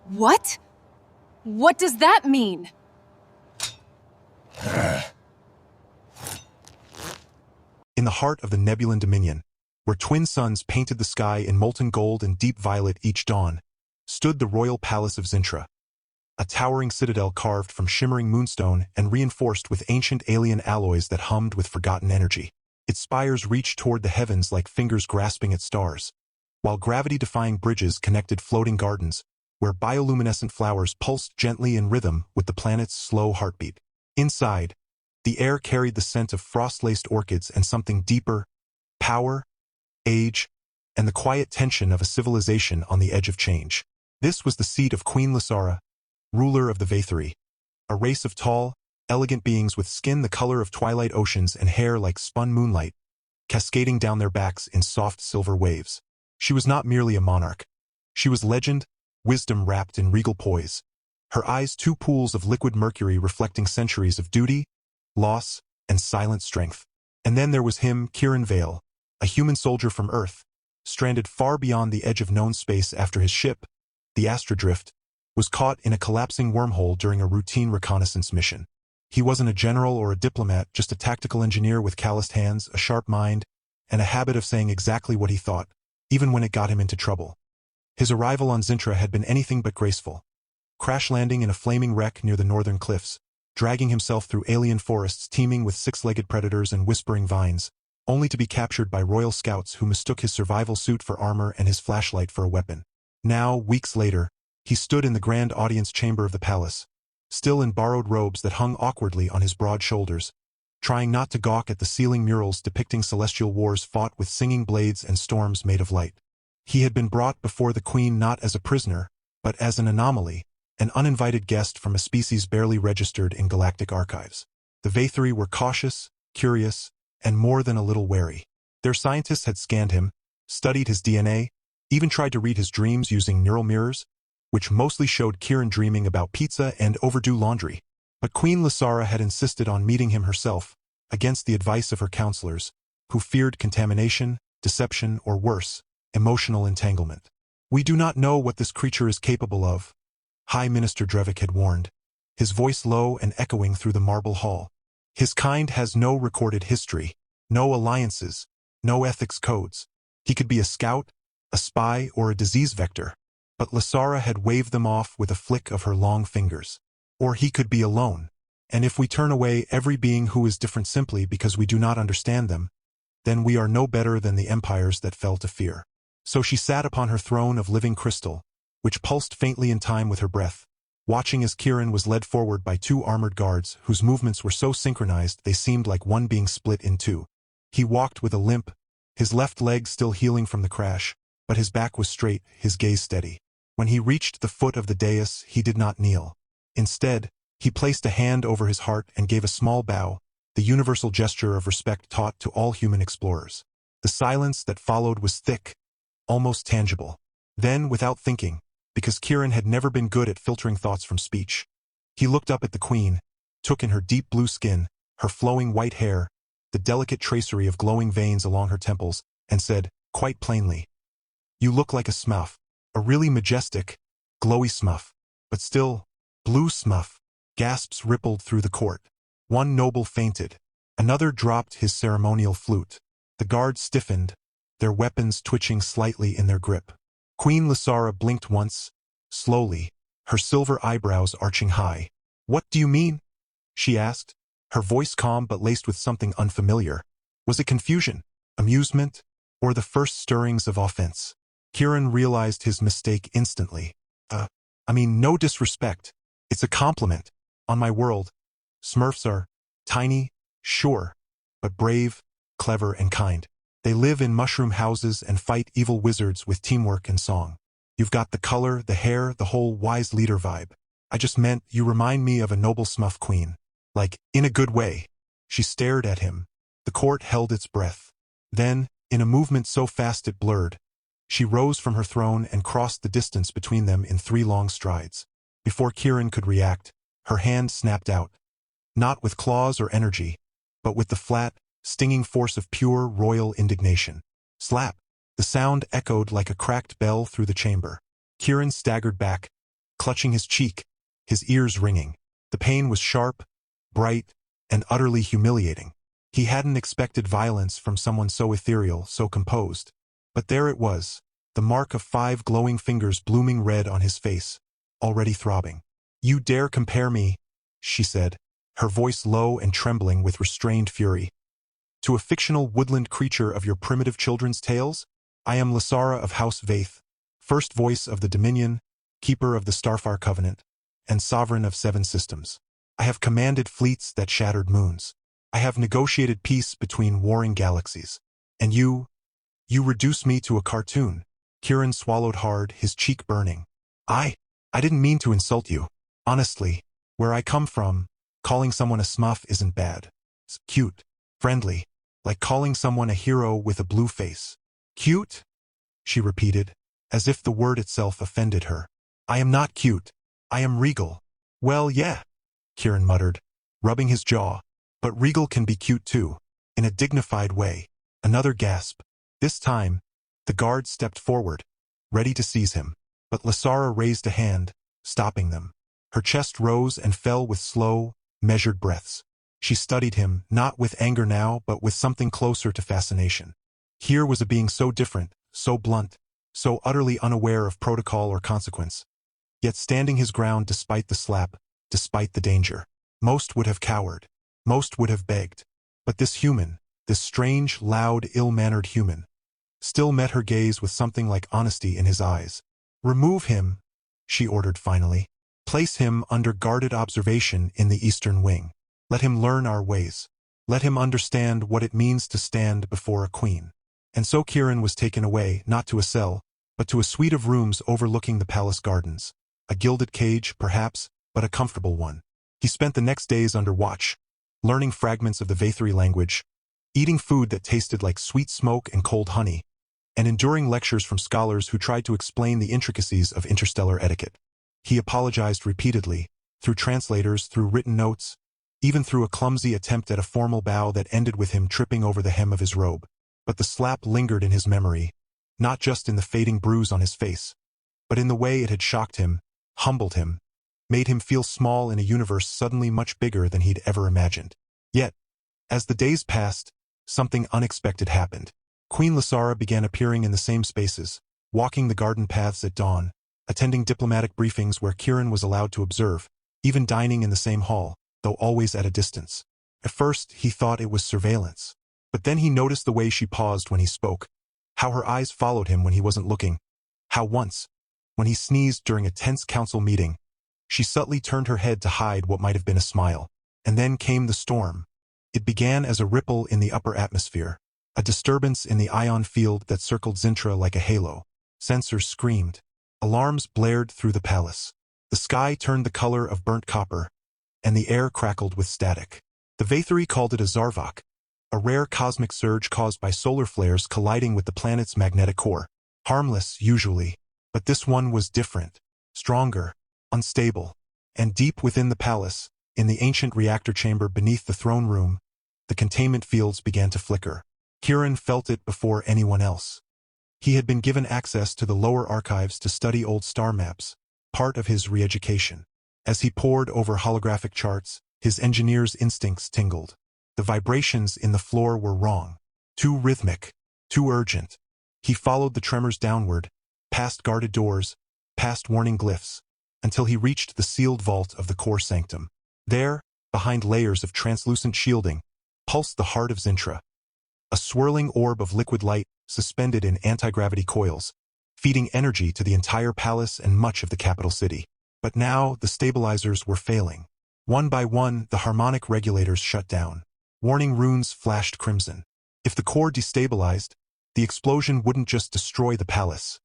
What? What does that mean? In the heart of the Nebulan Dominion, where twin suns painted the sky in molten gold and deep violet each dawn, stood the royal palace of Zintra, a towering citadel carved from shimmering moonstone and reinforced with ancient alien alloys that hummed with forgotten energy. Its spires reached toward the heavens like fingers grasping at stars, while gravity-defying bridges connected floating gardens, where bioluminescent flowers pulsed gently in rhythm with the planet's slow heartbeat. Inside, the air carried the scent of frost-laced orchids and something deeper: power, age, and the quiet tension of a civilization on the edge of change. This was the seat of Queen Lysara, ruler of the Vaetheri, a race of tall, elegant beings with skin the color of twilight oceans and hair like spun moonlight, cascading down their backs in soft silver waves. She was not merely a monarch. She was legend, wisdom wrapped in regal poise, her eyes two pools of liquid mercury reflecting centuries of duty, loss, and silent strength. And then there was him, Kieran Vale, a human soldier from Earth, stranded far beyond the edge of known space after his ship, the Astrodrift, was caught in a collapsing wormhole during a routine reconnaissance mission. He wasn't a general or a diplomat, just a tactical engineer with calloused hands, a sharp mind, and a habit of saying exactly what he thought, even when it got him into trouble. His arrival on Zintra had been anything but graceful, crash landing in a flaming wreck near the northern cliffs, dragging himself through alien forests teeming with six-legged predators and whispering vines, only to be captured by royal scouts who mistook his survival suit for armor and his flashlight for a weapon. Now, weeks later, he stood in the grand audience chamber of the palace, still in borrowed robes that hung awkwardly on his broad shoulders, trying not to gawk at the ceiling murals depicting celestial wars fought with singing blades and storms made of light. He had been brought before the queen not as a prisoner, but as an anomaly, an uninvited guest from a species barely registered in galactic archives. The Vaetheri were cautious, curious, and more than a little wary. Their scientists had scanned him, studied his DNA, even tried to read his dreams using neural mirrors, which mostly showed Kieran dreaming about pizza and overdue laundry. But Queen Lysara had insisted on meeting him herself, against the advice of her counselors, who feared contamination, deception, or worse, emotional entanglement. "We do not know what this creature is capable of," High Minister Drevik had warned, his voice low and echoing through the marble hall. "His kind has no recorded history, no alliances, no ethics codes. He could be a scout, a spy, or a disease vector, but Lysara had waved them off with a flick of her long fingers. Or he could be alone. And if we turn away every being who is different simply because we do not understand them, then we are no better than the empires that fell to fear." So she sat upon her throne of living crystal, which pulsed faintly in time with her breath, watching as Kieran was led forward by two armored guards whose movements were so synchronized they seemed like one being split in two. He walked with a limp, his left leg still healing from the crash, but his back was straight, his gaze steady. When he reached the foot of the dais, he did not kneel. Instead, he placed a hand over his heart and gave a small bow, the universal gesture of respect taught to all human explorers. The silence that followed was thick, almost tangible. Then, without thinking, because Kieran had never been good at filtering thoughts from speech, he looked up at the queen, took in her deep blue skin, her flowing white hair, the delicate tracery of glowing veins along her temples, and said, quite plainly, "You look like a Smurf, a really majestic, glowy Smurf, but still, blue Smurf." Gasps rippled through the court. One noble fainted. Another dropped his ceremonial flute. The guards stiffened, their weapons twitching slightly in their grip. Queen Lysara blinked once, slowly, her silver eyebrows arching high. "What do you mean?" she asked, her voice calm but laced with something unfamiliar. Was it confusion, amusement, or the first stirrings of offense? Kieran realized his mistake instantly. No disrespect. It's a compliment. On my world, Smurfs are tiny, sure, but brave, clever, and kind. They live in mushroom houses and fight evil wizards with teamwork and song. You've got the color, the hair, the whole wise leader vibe. I just meant you remind me of a noble Smurf queen. Like, in a good way. She stared at him. The court held its breath. Then, in a movement so fast it blurred, she rose from her throne and crossed the distance between them in 3 long strides. Before Kieran could react, her hand snapped out. Not with claws or energy, but with the flat, stinging force of pure royal indignation. Slap! The sound echoed like a cracked bell through the chamber. Kieran staggered back, clutching his cheek, his ears ringing. The pain was sharp, bright, and utterly humiliating. He hadn't expected violence from someone so ethereal, so composed. But there it was, the mark of 5 glowing fingers blooming red on his face, already throbbing. "You dare compare me," she said, her voice low and trembling with restrained fury, "to a fictional woodland creature of your primitive children's tales? I am Lysara of House Vaith, first voice of the Dominion, keeper of the Starfire Covenant, and sovereign of 7 systems. I have commanded fleets that shattered moons. I have negotiated peace between warring galaxies. And you reduce me to a cartoon." Kieran swallowed hard, his cheek burning. I didn't mean to insult you. Honestly, where I come from, calling someone a Smurf isn't bad. It's cute, friendly, like calling someone a hero with a blue face." "Cute?" she repeated, as if the word itself offended her. "I am not cute. I am regal." "Well, yeah," Kieran muttered, rubbing his jaw, "but regal can be cute too, in a dignified way." Another gasp. This time, the guard stepped forward, ready to seize him, but Lysara raised a hand, stopping them. Her chest rose and fell with slow, measured breaths. She studied him, not with anger now, but with something closer to fascination. Here was a being so different, so blunt, so utterly unaware of protocol or consequence, yet standing his ground despite the slap, despite the danger. Most would have cowered. Most would have begged. But this human, this strange, loud, ill-mannered human, still met her gaze with something like honesty in his eyes. "Remove him," she ordered finally. "Place him under guarded observation in the eastern wing. Let him learn our ways. Let him understand what it means to stand before a queen." And so Kieran was taken away, not to a cell, but to a suite of rooms overlooking the palace gardens. A gilded cage, perhaps, but a comfortable one. He spent the next days under watch, learning fragments of the Vaithri language, eating food that tasted like sweet smoke and cold honey, and enduring lectures from scholars who tried to explain the intricacies of interstellar etiquette. He apologized repeatedly, through translators, through written notes, even through a clumsy attempt at a formal bow that ended with him tripping over the hem of his robe. But the slap lingered in his memory, not just in the fading bruise on his face, but in the way it had shocked him, humbled him, made him feel small in a universe suddenly much bigger than he'd ever imagined. Yet, as the days passed, something unexpected happened. Queen Lysara began appearing in the same spaces, walking the garden paths at dawn, attending diplomatic briefings where Kieran was allowed to observe, even dining in the same hall, though always at a distance. At first, he thought it was surveillance. But then he noticed the way she paused when he spoke, how her eyes followed him when he wasn't looking, how once, when he sneezed during a tense council meeting, she subtly turned her head to hide what might have been a smile. And then came the storm. It began as a ripple in the upper atmosphere, a disturbance in the ion field that circled Zintra like a halo. Sensors screamed. Alarms blared through the palace. The sky turned the color of burnt copper, and the air crackled with static. The Vaithri called it a Zarvok, a rare cosmic surge caused by solar flares colliding with the planet's magnetic core. Harmless, usually, but this one was different, stronger, unstable, and deep within the palace, in the ancient reactor chamber beneath the throne room, the containment fields began to flicker. Kieran felt it before anyone else. He had been given access to the lower archives to study old star maps, part of his re-education. As he pored over holographic charts, his engineer's instincts tingled. The vibrations in the floor were wrong. Too rhythmic, too urgent. He followed the tremors downward, past guarded doors, past warning glyphs, until he reached the sealed vault of the core sanctum. There, behind layers of translucent shielding, pulsed the heart of Zintra, a swirling orb of liquid light suspended in anti-gravity coils, feeding energy to the entire palace and much of the capital city. But now the stabilizers were failing. One by one, the harmonic regulators shut down. Warning runes flashed crimson. If the core destabilized, the explosion wouldn't just destroy the palace.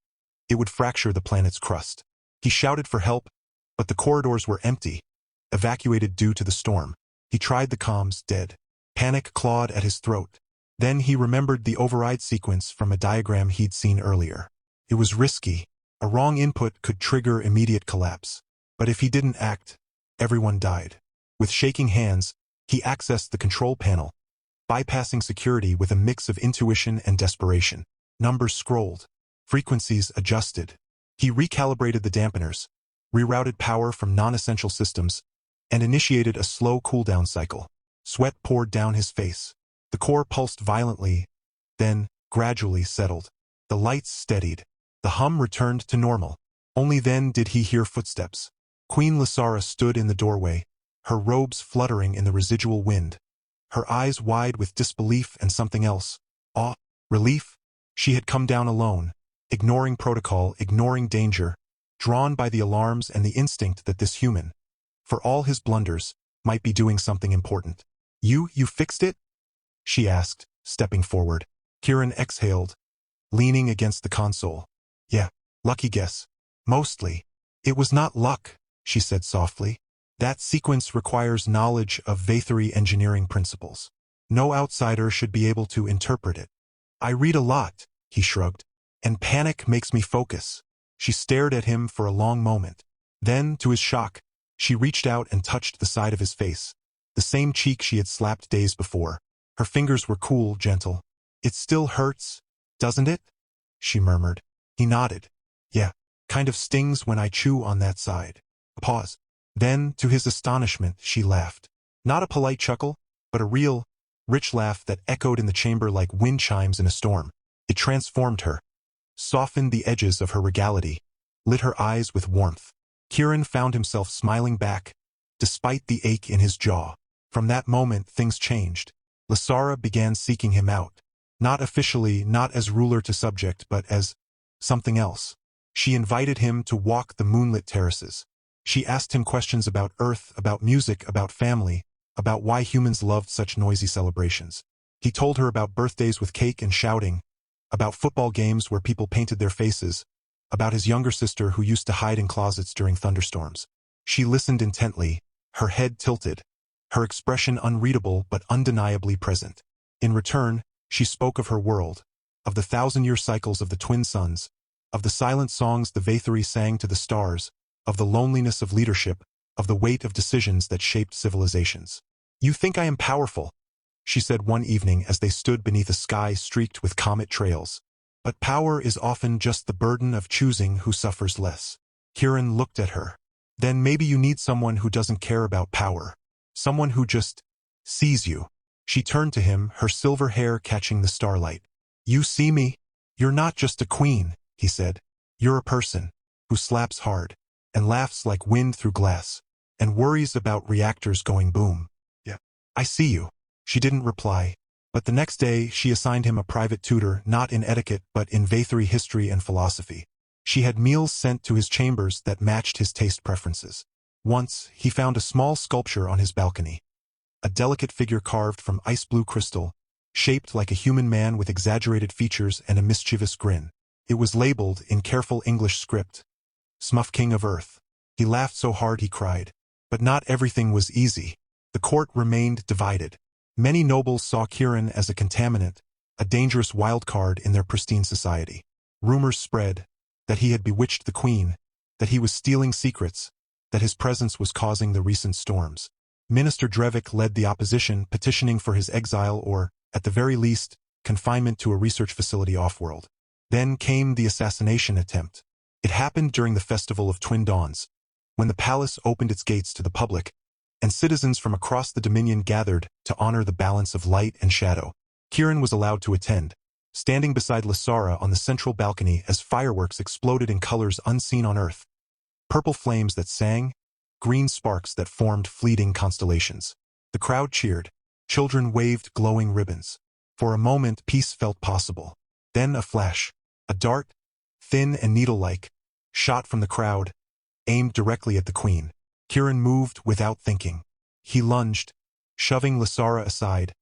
It would fracture the planet's crust. He shouted for help, but the corridors were empty, evacuated due to the storm. He tried the comms, dead. Panic clawed at his throat. Then he remembered the override sequence from a diagram he'd seen earlier. It was risky. A wrong input could trigger immediate collapse. But if he didn't act, everyone died. With shaking hands, he accessed the control panel, bypassing security with a mix of intuition and desperation. Numbers scrolled. Frequencies adjusted. He recalibrated the dampeners, rerouted power from non-essential systems, and initiated a slow cooldown cycle. Sweat poured down his face. The core pulsed violently, then gradually settled. The lights steadied. The hum returned to normal. Only then did he hear footsteps. Queen Lysara stood in the doorway, her robes fluttering in the residual wind. Her eyes wide with disbelief and something else. Awe, relief. She had come down alone, ignoring protocol, ignoring danger, drawn by the alarms and the instinct that this human, for all his blunders, might be doing something important. You fixed it? She asked, stepping forward. Kieran exhaled, leaning against the console. Yeah, lucky guess. Mostly. It was not luck, she said softly. That sequence requires knowledge of Vathari engineering principles. No outsider should be able to interpret it. I read a lot, he shrugged, and panic makes me focus. She stared at him for a long moment. Then, to his shock, she reached out and touched the side of his face, the same cheek she had slapped days before. Her fingers were cool, gentle. It still hurts, doesn't it? She murmured. He nodded. Yeah, kind of stings when I chew on that side. A pause. Then, to his astonishment, she laughed. Not a polite chuckle, but a real, rich laugh that echoed in the chamber like wind chimes in a storm. It transformed her, softened the edges of her regality, lit her eyes with warmth. Kieran found himself smiling back, despite the ache in his jaw. From that moment, things changed. Lysara began seeking him out. Not officially, not as ruler to subject, but as something else. She invited him to walk the moonlit terraces. She asked him questions about Earth, about music, about family, about why humans loved such noisy celebrations. He told her about birthdays with cake and shouting, about football games where people painted their faces, about his younger sister who used to hide in closets during thunderstorms. She listened intently, her head tilted, her expression unreadable but undeniably present. In return, she spoke of her world, of the thousand-year cycles of the twin suns, of the silent songs the Vathari sang to the stars, of the loneliness of leadership, of the weight of decisions that shaped civilizations. You think I am powerful, she said one evening as they stood beneath a sky streaked with comet trails. But power is often just the burden of choosing who suffers less. Kieran looked at her. Then maybe you need someone who doesn't care about power. Someone who just sees you. She turned to him, her silver hair catching the starlight. You see me? You're not just a queen, he said. You're a person who slaps hard and laughs like wind through glass and worries about reactors going boom. Yeah, I see you. She didn't reply, but the next day she assigned him a private tutor, not in etiquette but in Vathari history and philosophy. She had meals sent to his chambers that matched his taste preferences. Once, he found a small sculpture on his balcony. A delicate figure carved from ice blue crystal, shaped like a human man with exaggerated features and a mischievous grin. It was labeled, in careful English script, Smurf, King of Earth. He laughed so hard he cried. But not everything was easy. The court remained divided. Many nobles saw Kieran as a contaminant, a dangerous wild card in their pristine society. Rumors spread that he had bewitched the queen, that he was stealing secrets, that his presence was causing the recent storms. Minister Drevik led the opposition, petitioning for his exile or, at the very least, confinement to a research facility off-world. Then came the assassination attempt. It happened during the Festival of Twin Dawns, when the palace opened its gates to the public, and citizens from across the Dominion gathered to honor the balance of light and shadow. Kieran was allowed to attend, standing beside Lysara on the central balcony as fireworks exploded in colors unseen on Earth. Purple flames that sang, green sparks that formed fleeting constellations. The crowd cheered. Children waved glowing ribbons. For a moment, peace felt possible. Then a flash. A dart, thin and needle-like, shot from the crowd, aimed directly at the queen. Kieran moved without thinking. He lunged, shoving Lysara aside,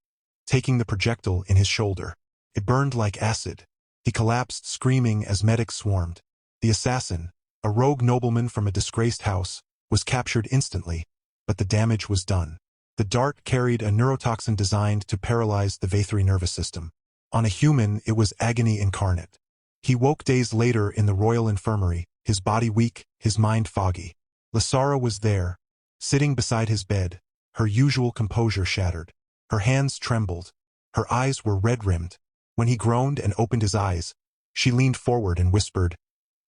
taking the projectile in his shoulder. It burned like acid. He collapsed, screaming as medics swarmed. The assassin, a rogue nobleman from a disgraced house, was captured instantly, but the damage was done. The dart carried a neurotoxin designed to paralyze the Vathari nervous system. On a human, it was agony incarnate. He woke days later in the royal infirmary, his body weak, his mind foggy. Lysara was there, sitting beside his bed, her usual composure shattered. Her hands trembled. Her eyes were red-rimmed. When he groaned and opened his eyes, she leaned forward and whispered,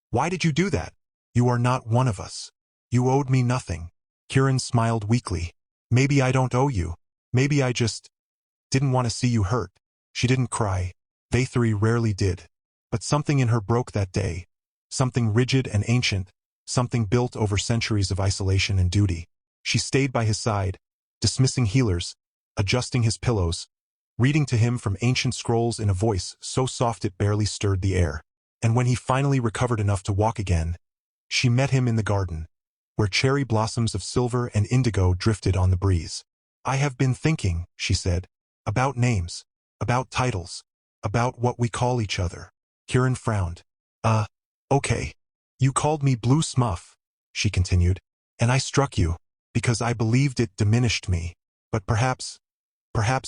"Why did you do that? You are not one of us." You owed me nothing. Kieran smiled weakly. Maybe I don't owe you. Maybe I just didn't want to see you hurt. She didn't cry. Vathory rarely did. But something in her broke that day. Something rigid and ancient. Something built over centuries of isolation and duty. She stayed by his side, dismissing healers, adjusting his pillows, reading to him from ancient scrolls in a voice so soft it barely stirred the air. And when he finally recovered enough to walk again, she met him in the garden, where cherry blossoms of silver and indigo drifted on the breeze. I have been thinking, she said, about names, about titles, about what we call each other. Kieran frowned. Okay. You called me Blue Smurf, she continued, and I struck you, because I believed it diminished me. But perhaps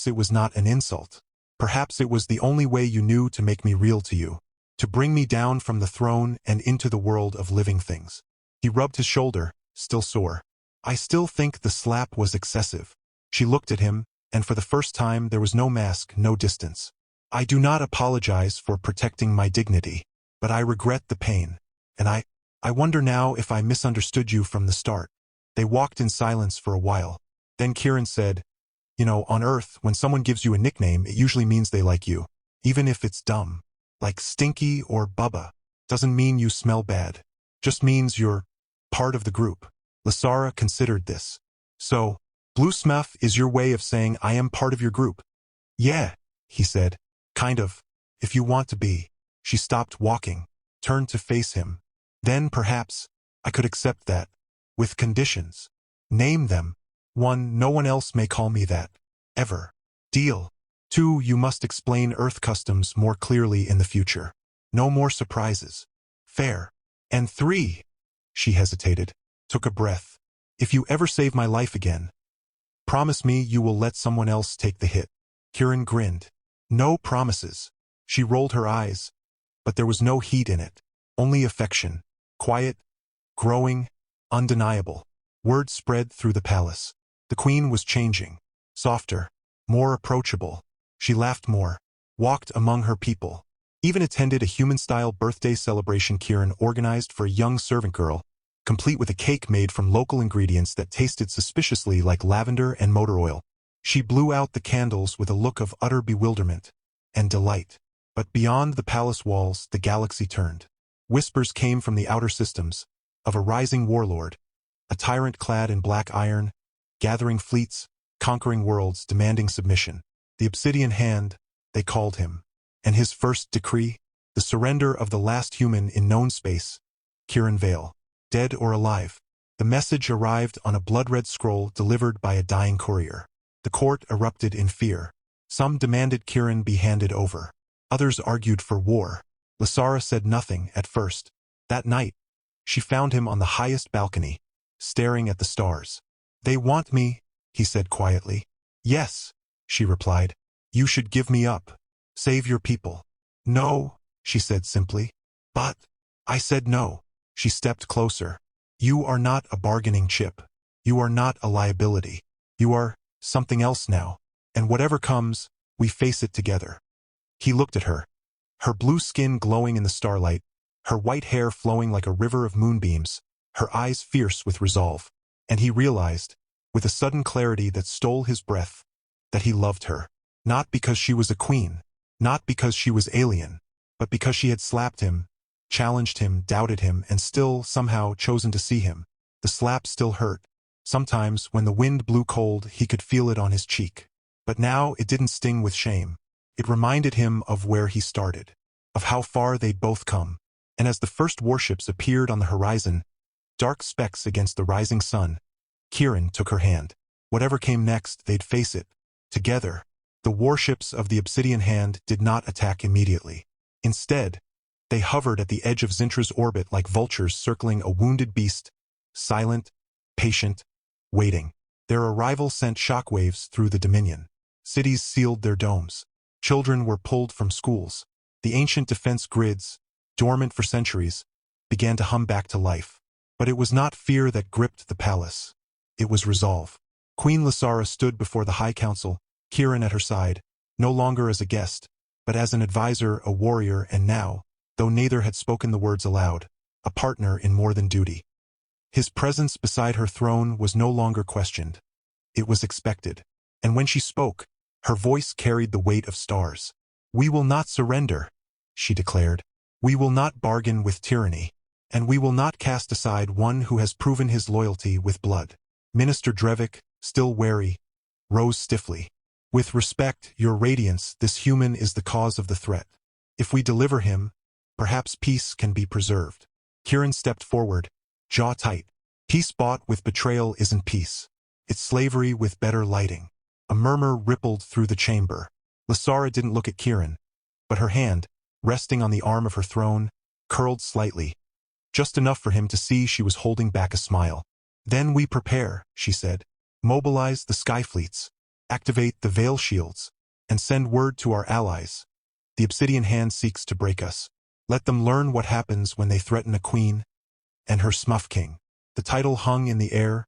it was not an insult. Perhaps it was the only way you knew to make me real to you, to bring me down from the throne and into the world of living things. He rubbed his shoulder, still sore. I still think the slap was excessive. She looked at him, and for the first time there was no mask, no distance. I do not apologize for protecting my dignity, but I regret the pain, and I wonder now if I misunderstood you from the start. They walked in silence for a while. Then Kieran said, You know, on Earth, when someone gives you a nickname, it usually means they like you, even if it's dumb. Like Stinky or Bubba. Doesn't mean you smell bad. Just means you're part of the group. Lasara considered this. So, Blue Smurf is your way of saying I am part of your group? Yeah, he said. Kind of. If you want to be. She stopped walking, turned to face him. Then, perhaps, I could accept that. With conditions. Name them. 1. No one else may call me that. Ever. Deal. 2. You must explain Earth customs more clearly in the future. No more surprises. Fair. And 3. She hesitated, took a breath. If you ever save my life again, promise me you will let someone else take the hit. Kieran grinned. No promises. She rolled her eyes, but there was no heat in it. Only affection. Quiet, growing, undeniable. Word spread through the palace. The queen was changing. Softer, more approachable. She laughed more, walked among her people, even attended a human-style birthday celebration Kieran organized for a young servant girl, complete with a cake made from local ingredients that tasted suspiciously like lavender and motor oil. She blew out the candles with a look of utter bewilderment and delight. But beyond the palace walls, the galaxy turned. Whispers came from the outer systems, of a rising warlord, a tyrant clad in black iron, gathering fleets, conquering worlds, demanding submission. The Obsidian Hand, they called him. And his first decree, the surrender of the last human in known space, Kieran Vale, dead or alive. The message arrived on a blood-red scroll delivered by a dying courier. The court erupted in fear. Some demanded Kieran be handed over. Others argued for war. Lasara said nothing at first. That night, she found him on the highest balcony, staring at the stars. They want me, he said quietly. Yes, she replied. You should give me up. Save your people. No, she said simply. But, I said no. She stepped closer. You are not a bargaining chip. You are not a liability. You are something else now. And whatever comes, we face it together. He looked at her. Her blue skin glowing in the starlight, her white hair flowing like a river of moonbeams, her eyes fierce with resolve. And he realized, with a sudden clarity that stole his breath, that he loved her. Not because she was a queen, not because she was alien, but because she had slapped him, challenged him, doubted him, and still, somehow, chosen to see him. The slap still hurt. Sometimes, when the wind blew cold, he could feel it on his cheek. But now it didn't sting with shame. It reminded him of where he started, of how far they'd both come. And as the first warships appeared on the horizon, dark specks against the rising sun, Kieran took her hand. Whatever came next, they'd face it, together. The warships of the Obsidian Hand did not attack immediately. Instead, they hovered at the edge of Zintra's orbit like vultures circling a wounded beast, silent, patient, waiting. Their arrival sent shockwaves through the Dominion. Cities sealed their domes. Children were pulled from schools. The ancient defense grids, dormant for centuries, began to hum back to life. But it was not fear that gripped the palace. It was resolve. Queen Lasara stood before the High Council, Kieran at her side, no longer as a guest, but as an advisor, a warrior, and now, though neither had spoken the words aloud, a partner in more than duty. His presence beside her throne was no longer questioned. It was expected. And when she spoke, her voice carried the weight of stars. "We will not surrender," she declared. "We will not bargain with tyranny. And we will not cast aside one who has proven his loyalty with blood." Minister Drevik, still wary, rose stiffly. "With respect, Your Radiance, this human is the cause of the threat. If we deliver him, perhaps peace can be preserved." Kieran stepped forward, jaw tight. "Peace bought with betrayal isn't peace. It's slavery with better lighting." A murmur rippled through the chamber. Lysara didn't look at Kieran, but her hand, resting on the arm of her throne, curled slightly, just enough for him to see she was holding back a smile. "Then we prepare," she said. "Mobilize the sky fleets, activate the veil shields, and send word to our allies. The Obsidian Hand seeks to break us. Let them learn what happens when they threaten a queen and her Smurf king." The title hung in the air,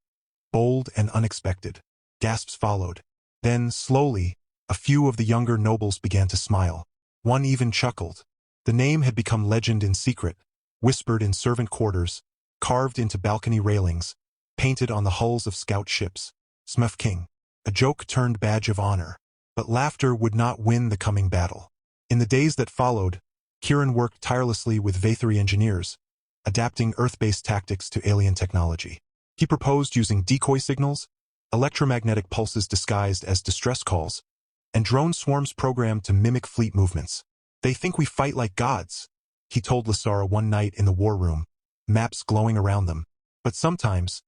bold and unexpected. Gasps followed. Then, slowly, a few of the younger nobles began to smile. One even chuckled. The name had become legend in secret, whispered in servant quarters, carved into balcony railings, painted on the hulls of scout ships. Smurf King. A joke turned badge of honor. But laughter would not win the coming battle. In the days that followed, Kieran worked tirelessly with Vathari engineers, adapting Earth-based tactics to alien technology. He proposed using decoy signals, electromagnetic pulses disguised as distress calls, and drone swarms programmed to mimic fleet movements. "They think we fight like gods," he told Lysara one night in the war room, maps glowing around them. "But sometimes,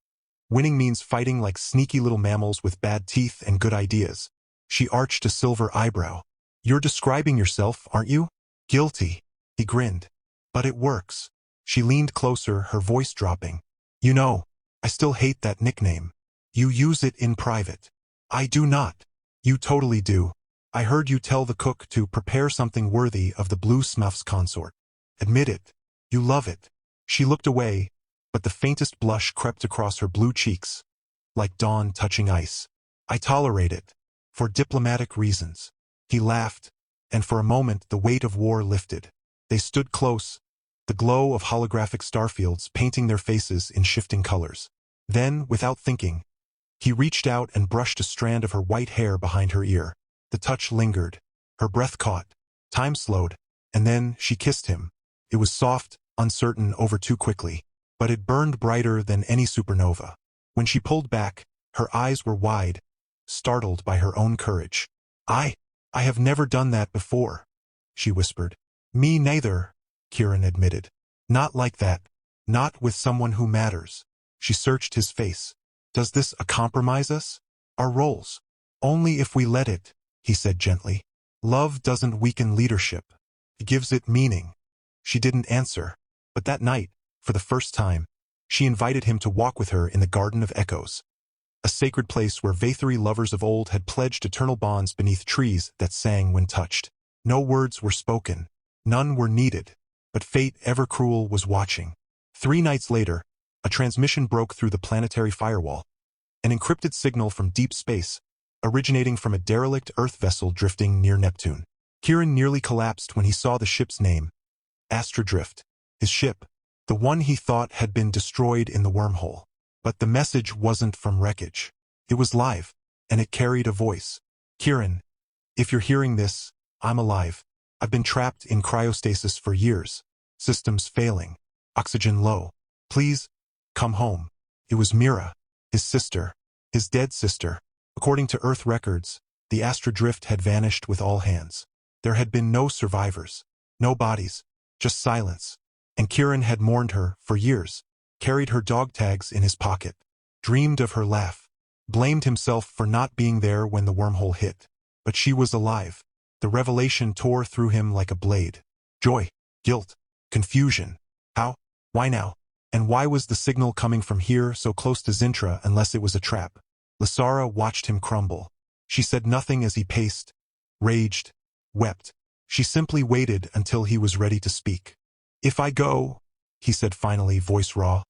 winning means fighting like sneaky little mammals with bad teeth and good ideas." She arched a silver eyebrow. "You're describing yourself, aren't you?" "Guilty," he grinned. "But it works." She leaned closer, her voice dropping. "You know, I still hate that nickname. You use it in private." "I do not." "You totally do. I heard you tell the cook to prepare something worthy of the blue Smurf's consort. Admit it. You love it." She looked away, but the faintest blush crept across her blue cheeks, like dawn touching ice. "I tolerate it. For diplomatic reasons." He laughed, and for a moment the weight of war lifted. They stood close, the glow of holographic starfields painting their faces in shifting colors. Then, without thinking, he reached out and brushed a strand of her white hair behind her ear. The touch lingered. Her breath caught. Time slowed, and then she kissed him. It was soft, uncertain, over too quickly, but it burned brighter than any supernova. When she pulled back, her eyes were wide, startled by her own courage. I have never done that before," she whispered. "Me neither," Kieran admitted. "Not like that. Not with someone who matters." She searched his face. "Does this compromise us? Our roles?" "Only if we let it," he said gently. "Love doesn't weaken leadership. It gives it meaning." She didn't answer, but that night, for the first time, she invited him to walk with her in the Garden of Echoes, a sacred place where Vathari lovers of old had pledged eternal bonds beneath trees that sang when touched. No words were spoken. None were needed. But fate, ever cruel, was watching. 3 nights later, a transmission broke through the planetary firewall. An encrypted signal from deep space, originating from a derelict Earth vessel drifting near Neptune. Kieran nearly collapsed when he saw the ship's name. Astrodrift. His ship. The one he thought had been destroyed in the wormhole. But the message wasn't from wreckage. It was live, and it carried a voice. "Kieran, if you're hearing this, I'm alive. I've been trapped in cryostasis for years. Systems failing. Oxygen low. Please, come home." It was Mira, his sister, his dead sister. According to Earth records, the Astrodrift had vanished with all hands. There had been no survivors, no bodies, just silence. And Kieran had mourned her for years, carried her dog tags in his pocket, dreamed of her laugh, blamed himself for not being there when the wormhole hit. But she was alive. The revelation tore through him like a blade. Joy, guilt, confusion. How? Why now? And why was the signal coming from here so close to Zintra unless it was a trap? Lysara watched him crumble. She said nothing as he paced, raged, wept. She simply waited until he was ready to speak. "If I go," he said finally, voice raw,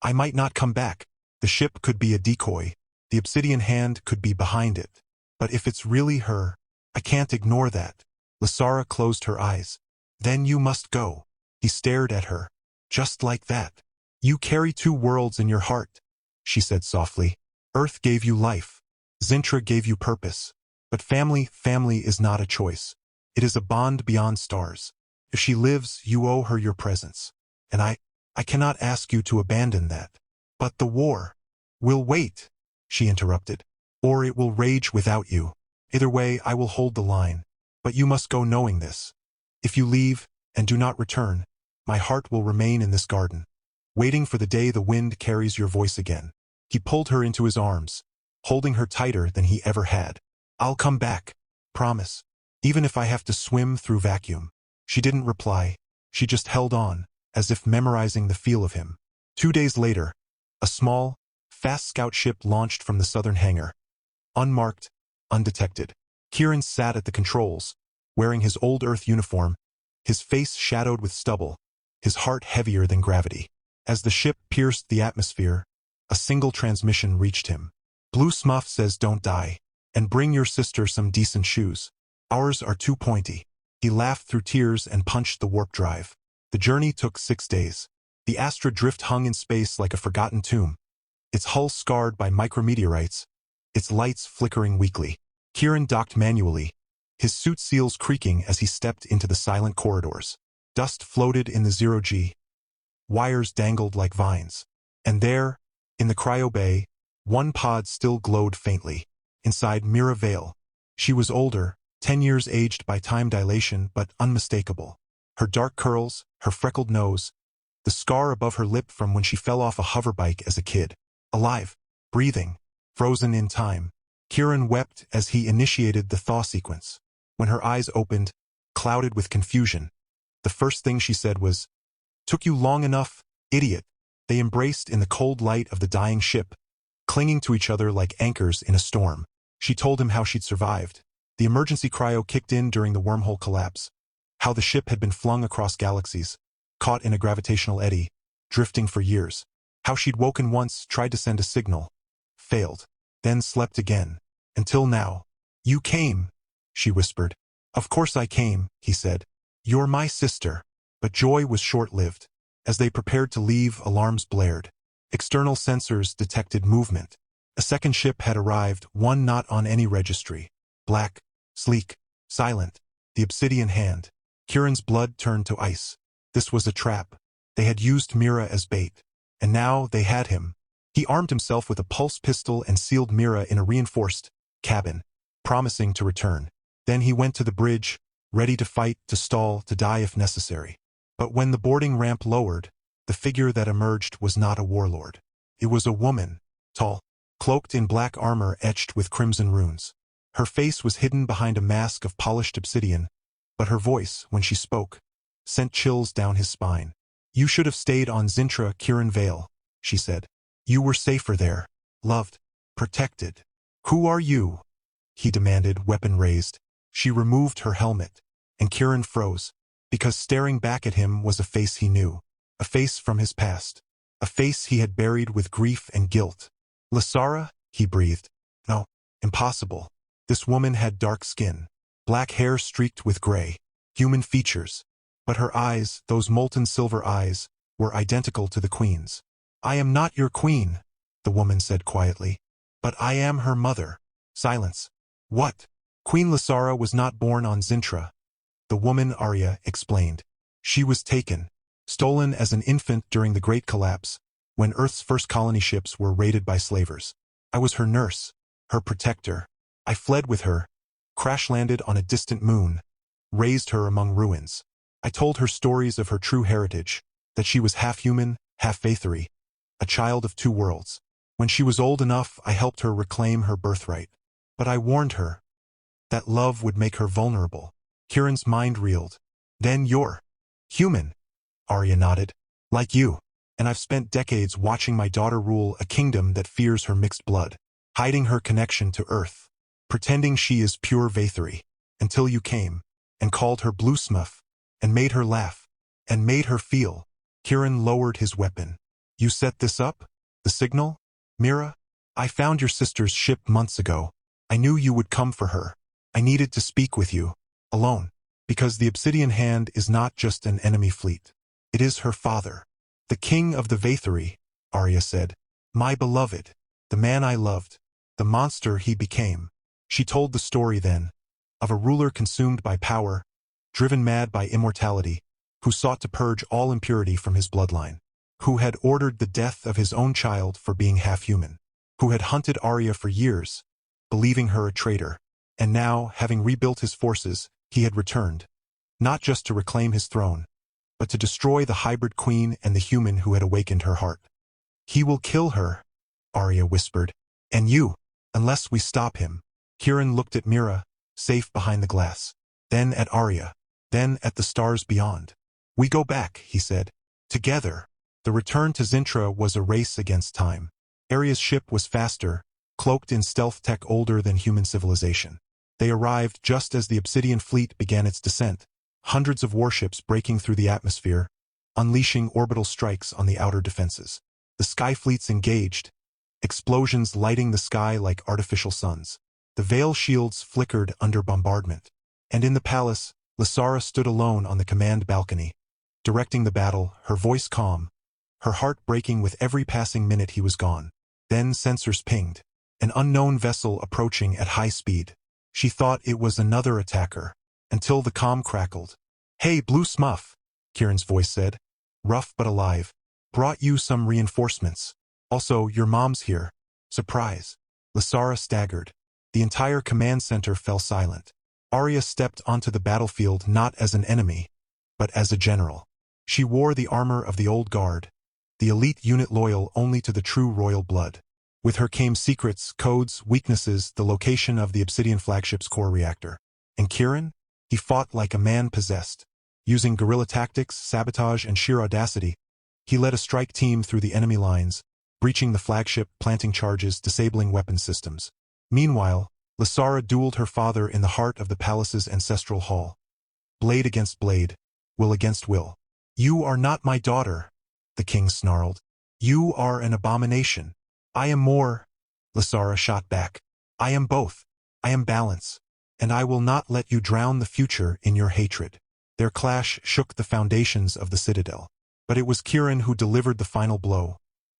"I might not come back. The ship could be a decoy. The Obsidian Hand could be behind it. But if it's really her, I can't ignore that." Lysara closed her eyes. "Then you must go." He stared at her. "Just like that?" You carry two worlds in your heart, she said softly. Earth gave you life. Zintra gave you purpose. But family is not a choice. It is a bond beyond stars. If she lives, you owe her your presence. And I cannot ask you to abandon that. But the war will wait, she interrupted. Or it will rage without you. Either way, I will hold the line. But you must go knowing this. If you leave and do not return, my heart will remain in this garden, waiting for the day the wind carries your voice again. He pulled her into his arms, holding her tighter than he ever had. I'll come back, promise, even if I have to swim through vacuum. She didn't reply. She just held on, as if memorizing the feel of him. 2 days later, a small, fast scout ship launched from the southern hangar. Unmarked, undetected. Kieran sat at the controls, wearing his old Earth uniform, his face shadowed with stubble, his heart heavier than gravity. As the ship pierced the atmosphere, a single transmission reached him. Blue Smurf says don't die, and bring your sister some decent shoes. Ours are too pointy. He laughed through tears and punched the warp drive. The journey took 6 days. The Astra drift hung in space like a forgotten tomb, its hull scarred by micrometeorites, its lights flickering weakly. Kieran docked manually, his suit seals creaking as he stepped into the silent corridors. Dust floated in the zero-G. Wires dangled like vines. And there, in the cryo bay, one pod still glowed faintly. Inside Mira Vale. She was older, 10 years aged by time dilation, but unmistakable. Her dark curls, her freckled nose, the scar above her lip from when she fell off a hoverbike as a kid. Alive, breathing, frozen in time. Kieran wept as he initiated the thaw sequence. When her eyes opened, clouded with confusion, the first thing she said was, "Took you long enough, idiot." They embraced in the cold light of the dying ship, clinging to each other like anchors in a storm. She told him how she'd survived. The emergency cryo kicked in during the wormhole collapse. How the ship had been flung across galaxies, caught in a gravitational eddy, drifting for years. How she'd woken once, tried to send a signal, failed, then slept again. Until now. "You came," she whispered. "Of course I came," he said. "You're my sister." But joy was short-lived. As they prepared to leave, alarms blared. External sensors detected movement. A second ship had arrived, one not on any registry. Black, sleek, silent, the obsidian hand. Kieran's blood turned to ice. This was a trap. They had used Mira as bait. And now they had him. He armed himself with a pulse pistol and sealed Mira in a reinforced cabin, promising to return. Then he went to the bridge, ready to fight, to stall, to die if necessary. But when the boarding ramp lowered, the figure that emerged was not a warlord. It was a woman, tall, cloaked in black armor etched with crimson runes. Her face was hidden behind a mask of polished obsidian, but her voice, when she spoke, sent chills down his spine. "You should have stayed on Zintra, Kieran Vale," she said. "You were safer there, loved, protected." "Who are you?" he demanded, weapon raised. She removed her helmet, and Kieran froze, because staring back at him was a face he knew, a face from his past, a face he had buried with grief and guilt. "Lasara?" he breathed. "No, impossible." This woman had dark skin, black hair streaked with gray, human features, but her eyes, those molten silver eyes, were identical to the queen's. "I am not your queen," the woman said quietly, "but I am her mother." Silence. "What?" "Queen Lasara was not born on Zintra," the woman Arya explained. "She was taken, stolen as an infant during the Great Collapse, when Earth's first colony ships were raided by slavers. I was her nurse, her protector. I fled with her, crash-landed on a distant moon, raised her among ruins. I told her stories of her true heritage, that she was half human, half Vathari, a child of two worlds. When she was old enough, I helped her reclaim her birthright. But I warned her that love would make her vulnerable." Kieran's mind reeled. "Then you're human," Arya nodded. "Like you. And I've spent decades watching my daughter rule a kingdom that fears her mixed blood, hiding her connection to Earth, pretending she is pure Vathari, until you came, and called her Blue Smurf, and made her laugh, and made her feel." Kieran lowered his weapon. "You set this up? The signal? Mira? I found your sister's ship months ago. I knew you would come for her. I needed to speak with you, alone, because the Obsidian Hand is not just an enemy fleet. It is her father. "The king of the Vaetheri," Arya said. "My beloved. The man I loved. The monster he became." She told the story then, of a ruler consumed by power, driven mad by immortality, who sought to purge all impurity from his bloodline, who had ordered the death of his own child for being half-human, who had hunted Arya for years, believing her a traitor, and now, having rebuilt his forces, he had returned, not just to reclaim his throne, but to destroy the hybrid queen and the human who had awakened her heart. "He will kill her," Arya whispered, "and you, unless we stop him." Kieran looked at Mira, safe behind the glass, then at Arya, then at the stars beyond. "We go back," he said. "Together." The return to Zintra was a race against time. Arya's ship was faster, cloaked in stealth tech older than human civilization. They arrived just as the Obsidian fleet began its descent, hundreds of warships breaking through the atmosphere, unleashing orbital strikes on the outer defenses. The sky fleets engaged, explosions lighting the sky like artificial suns. The veil shields flickered under bombardment. And in the palace, Lysara stood alone on the command balcony, directing the battle, her voice calm, her heart breaking with every passing minute he was gone. Then sensors pinged, an unknown vessel approaching at high speed. She thought it was another attacker, until the comm crackled. "Hey, Blue Smurf," Kieran's voice said, rough but alive. "Brought you some reinforcements. Also, your mom's here." Surprise. Lysara staggered. The entire command center fell silent. Arya stepped onto the battlefield not as an enemy, but as a general. She wore the armor of the old guard, the elite unit loyal only to the true royal blood. With her came secrets, codes, weaknesses, the location of the Obsidian flagship's core reactor. And Kieran? He fought like a man possessed. Using guerrilla tactics, sabotage, and sheer audacity, he led a strike team through the enemy lines, breaching the flagship, planting charges, disabling weapon systems. Meanwhile, Lysara dueled her father in the heart of the palace's ancestral hall. Blade against blade, will against will. "You are not my daughter," the king snarled. "You are an abomination." "I am more," Lysara shot back. "I am both. I am balance. And I will not let you drown the future in your hatred." Their clash shook the foundations of the citadel. But it was Kieran who delivered the final blow,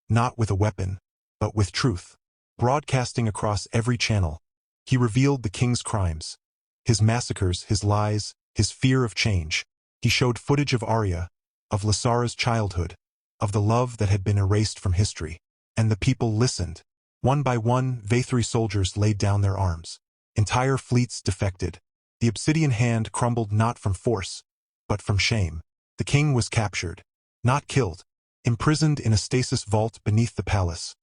not with a weapon, but with truth. Broadcasting across every channel, he revealed the king's crimes, his massacres, his lies, his fear of change. He showed footage of Arya, of Lysara's childhood, of the love that had been erased from history. And the people listened. One by one, Vaetheri soldiers laid down their arms. Entire fleets defected. The Obsidian hand crumbled not from force, but from shame. The king was captured, not killed, imprisoned in a stasis vault beneath the palace,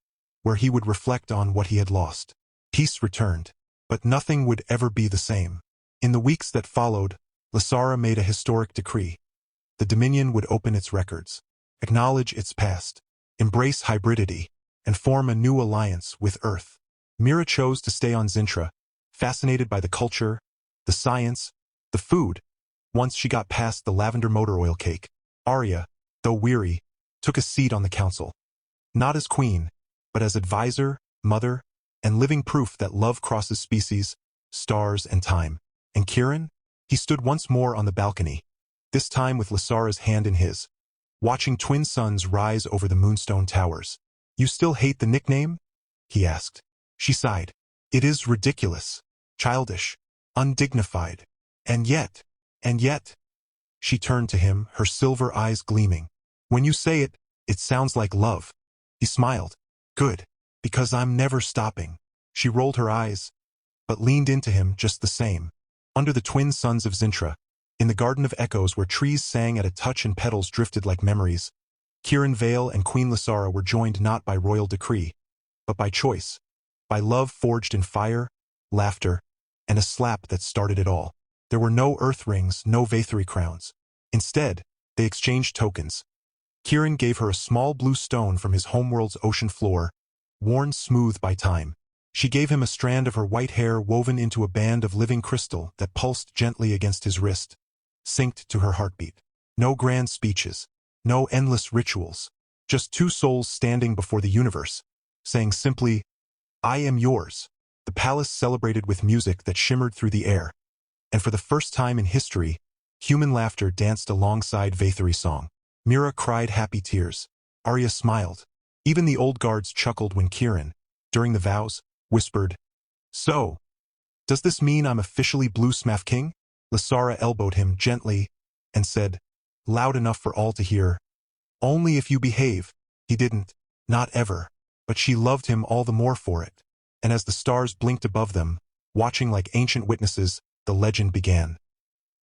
where he would reflect on what he had lost. Peace returned, but nothing would ever be the same. In the weeks that followed, Lysara made a historic decree. The Dominion would open its records, acknowledge its past, embrace hybridity, and form a new alliance with Earth. Mira chose to stay on Zintra, fascinated by the culture, the science, the food. Once she got past the lavender motor oil cake, Arya, though weary, took a seat on the council. Not as queen, but as advisor, mother, and living proof that love crosses species, stars, and time. And Kieran? He stood once more on the balcony, this time with Lysara's hand in his, watching twin suns rise over the Moonstone Towers. "You still hate the nickname?" he asked. She sighed. "It is ridiculous, childish, undignified. And yet, She turned to him, her silver eyes gleaming. "When you say it, it sounds like love." He smiled. "Good, because I'm never stopping." She rolled her eyes, but leaned into him just the same. Under the twin suns of Zintra, in the Garden of Echoes where trees sang at a touch and petals drifted like memories, Kieran Vale and Queen Lysara were joined not by royal decree, but by choice, by love forged in fire, laughter, and a slap that started it all. There were no earth rings, no Vaetheri crowns. Instead, they exchanged tokens. Kieran gave her a small blue stone from his homeworld's ocean floor, worn smooth by time. She gave him a strand of her white hair woven into a band of living crystal that pulsed gently against his wrist, synced to her heartbeat. No grand speeches, no endless rituals, just two souls standing before the universe, saying simply, "I am yours." The palace celebrated with music that shimmered through the air, and for the first time in history, human laughter danced alongside Vaetheri song. Mira cried happy tears. Arya smiled. Even the old guards chuckled when Kieran, during the vows, whispered, "So, does this mean I'm officially Blue Smurf King?" Lysara elbowed him gently and said, loud enough for all to hear, "Only if you behave." He didn't, not ever, but she loved him all the more for it. And as the stars blinked above them, watching like ancient witnesses, the legend began.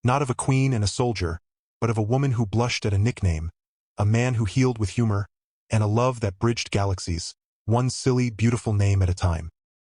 Not of a queen and a soldier, but of a woman who blushed at a nickname, a man who healed with humor, and a love that bridged galaxies, one silly, beautiful name at a time.